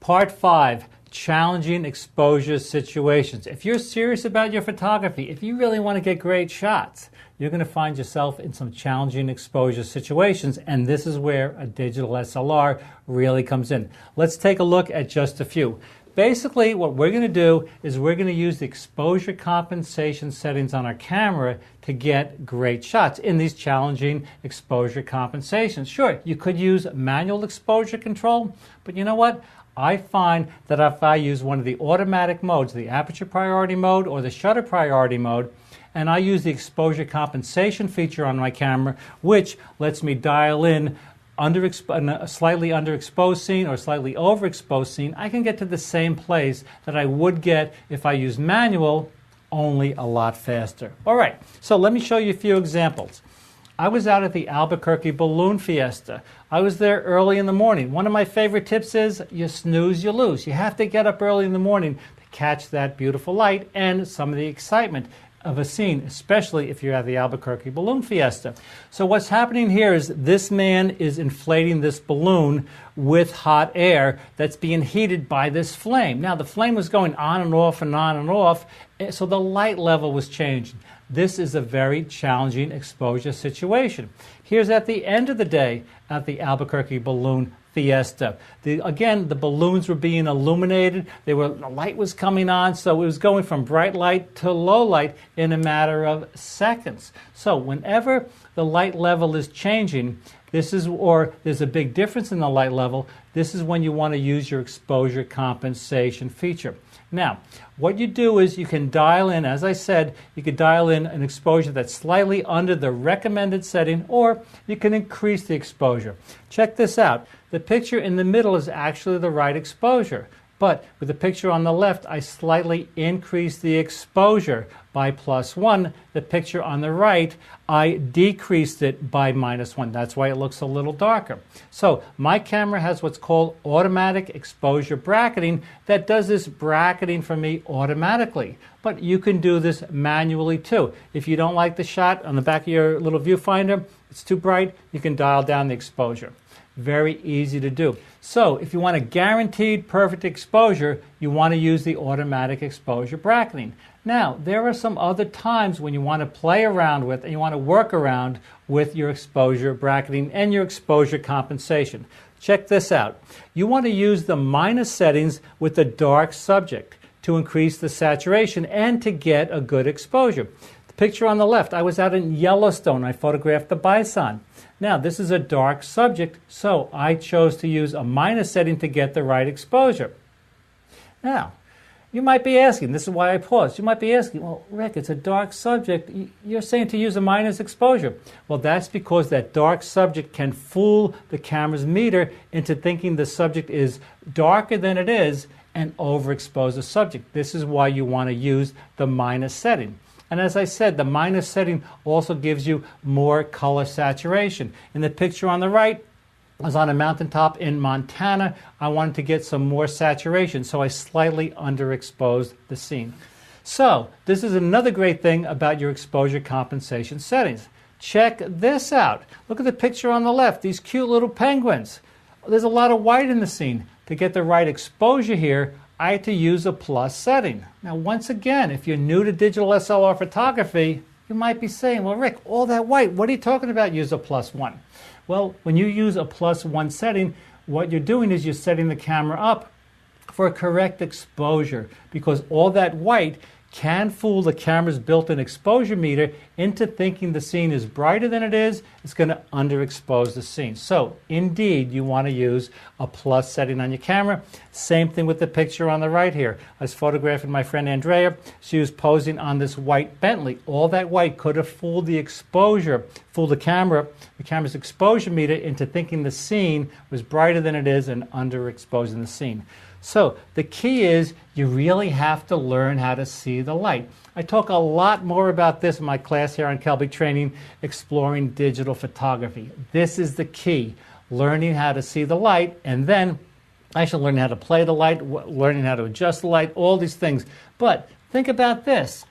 Part 5, challenging exposure situations. If you're serious about your photography, if you really want to get great shots, you're going to find yourself in some challenging exposure situations, and this is where a digital SLR really comes in. Let's take a look at just a few. Basically, what we're going to do is we're going to use the exposure compensation settings on our camera to get great shots in these challenging exposure compensations. Sure, you could use manual exposure control, but you know what? I find that if I use one of the automatic modes, the aperture priority mode or the shutter priority mode, and I use the exposure compensation feature on my camera, which lets me dial in a slightly underexposed scene or slightly overexposed scene, I can get to the same place that I would get if I use manual, only a lot faster. All right, so let me show you a few examples. I was out at the Albuquerque Balloon Fiesta. I was there early in the morning. One of my favorite tips is you snooze, you lose. You have to get up early in the morning to catch that beautiful light and some of the excitement of a scene, especially if you're at the Albuquerque Balloon Fiesta. So what's happening here is this man is inflating this balloon with hot air that's being heated by this flame. Now the flame was going on and off and on and off, so the light level was changing. This is a very challenging exposure situation. Here's at the end of the day at the Albuquerque Balloon Fiesta. Again, the balloons were being illuminated. The light was coming on, so it was going from bright light to low light in a matter of seconds. So whenever the light level is changing, or there's a big difference in the light level, this is when you want to use your exposure compensation feature. Now, what you do is you can dial in, as I said, you could dial in an exposure that's slightly under the recommended setting, or you can increase the exposure. Check this out. The picture in the middle is actually the right exposure, but with the picture on the left, I slightly increased the exposure by +1. The picture on the right, I decreased it by -1. That's why it looks a little darker. So my camera has what's called automatic exposure bracketing that does this bracketing for me automatically. But you can do this manually too. If you don't like the shot on the back of your little viewfinder, it's too bright, you can dial down the exposure. Very easy to do. So if you want a guaranteed perfect exposure, you want to use the automatic exposure bracketing. Now, there are some other times when you want to play around with and you want to work around with your exposure bracketing and your exposure compensation. Check this out. You want to use the minus settings with the dark subject to increase the saturation and to get a good exposure. The picture on the left, I was out in Yellowstone. I photographed the bison. Now, this is a dark subject, so I chose to use a minus setting to get the right exposure. Now, you might be asking, this is why I paused, you might be asking, well, Rick, it's a dark subject. You're saying to use a minus exposure. Well, that's because that dark subject can fool the camera's meter into thinking the subject is darker than it is and overexpose the subject. This is why you want to use the minus setting. And as I said, the minus setting also gives you more color saturation. In the picture on the right, I was on a mountaintop in Montana. I wanted to get some more saturation, so I slightly underexposed the scene. So this is another great thing about your exposure compensation settings. Check this out. Look at the picture on the left, these cute little penguins. There's a lot of white in the scene. To get the right exposure here, I had to use a plus setting. Now, once again, if you're new to digital SLR photography, you might be saying, well, Rick, all that white, what are you talking about, use a +1? Well, when you use a +1 setting, what you're doing is you're setting the camera up for a correct exposure, because all that white can fool the camera's built-in exposure meter into thinking the scene is brighter than it is. It's going to underexpose the scene. So, indeed, you want to use a plus setting on your camera. Same thing with the picture on the right here. I was photographing my friend Andrea. She was posing on this white Bentley. All that white could have fooled the exposure, fooled the camera's exposure meter into thinking the scene was brighter than it is and underexposing the scene. So the key is you really have to learn how to see the light. I talk a lot more about this in my class here on Kelby Training, Exploring Digital Photography. This is the key, learning how to see the light, and then actually learning how to play the light, learning how to adjust the light, all these things. But think about this.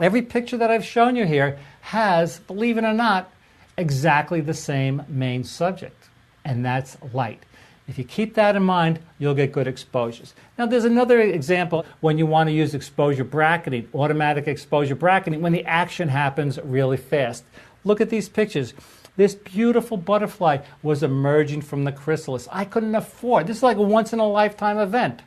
Every picture that I've shown you here has, believe it or not, exactly the same main subject, and that's light. If you keep that in mind, you'll get good exposures. Now, there's another example when you want to use exposure bracketing, automatic exposure bracketing, when the action happens really fast. Look at these pictures. This beautiful butterfly was emerging from the chrysalis. I couldn't afford, this is like a once-in-a-lifetime event.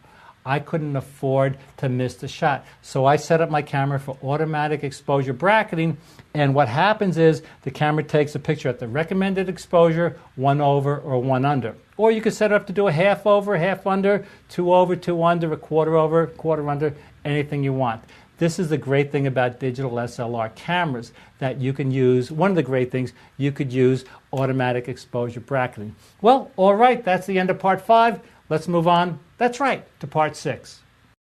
I couldn't afford to miss the shot. So I set up my camera for automatic exposure bracketing, and what happens is the camera takes a picture at the recommended exposure, 1 over or 1 under. Or you could set it up to do a half over, half under, 2 over, 2 under, a quarter over, quarter under, anything you want. This is the great thing about digital SLR cameras, that you can use, one of the great things, you could use automatic exposure bracketing. Well, all right, that's the end of part 5. Let's move on, that's right, to part 6.